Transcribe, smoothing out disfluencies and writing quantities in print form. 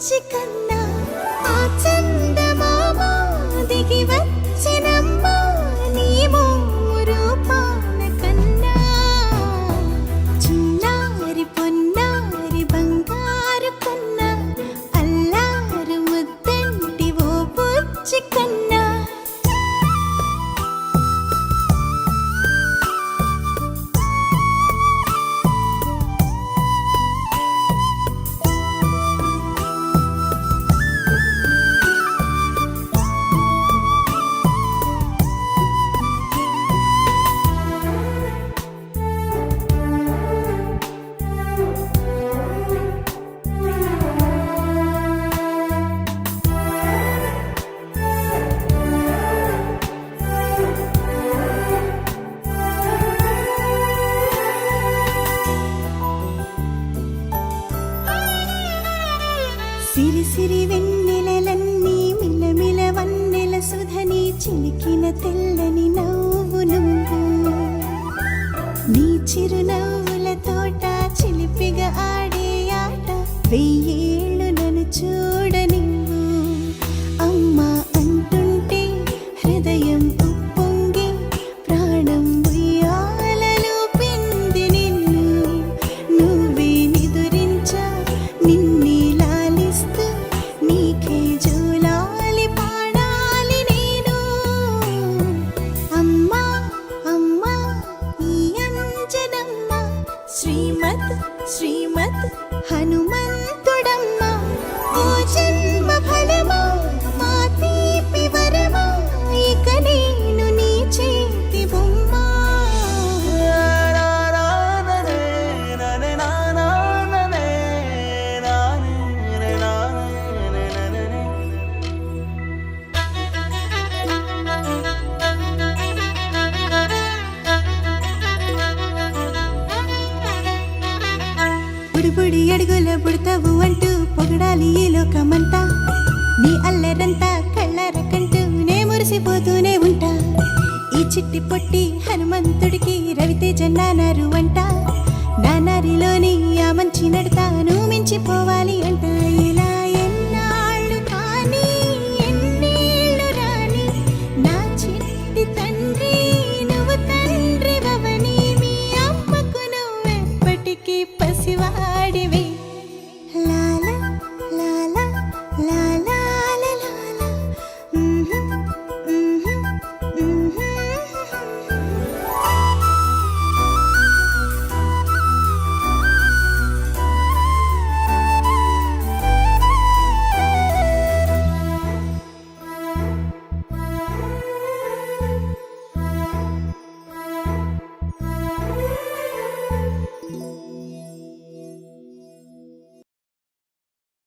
బుజ్జి కన్నా ఆ చందమామ దిగి వచ్చినమ్మా నీ మోము రూపాన కన్నా చిన్నారి పొన్నారి బంగారు కన్నా అల్లారు ముద్దంటి ఓ బుజ్జి కన్నా సిరి సిరి వెన్నెలలన్నీ మిలమిల వన్నెల సుధని చిలికిన తెల్లని నవ్వు నువ్వు నీ చిరునవ్వుల తోట చిలిపిగా ఆడే ఆట వెయ్యేళ్ళు నన్ను చూడనివ్వు అమ్మా అంటుంటే హృదయం ఉప్పొంగి ప్రాణం ఉయ్యాలలో పిండి నిన్ను నువ్వే నిదురించా నిన్నే నీకే జూలాలి పాడాలి నేను అమ్మా అమ్మా ఈ అంజనమ్మ శ్రీమత్ శ్రీమత్ హనుమంతుడమ్మ ఓ జన్మ ఫలమా మా తీపి వరమా ఇక నేను నీ చేతి బొమ్మ బుడి అడుగుల పుడతావు అంటూ పొగడాలి ఈ లోకమంతా నీ అల్లరంతా కళ్ళరకంటూ నే మురిసిపోతూనే ఉంటా ఈ చిట్టి పొట్టి హనుమంతుడికి రవితేజ నానారు అంట నానారిలోని ఆ మంచి నడతా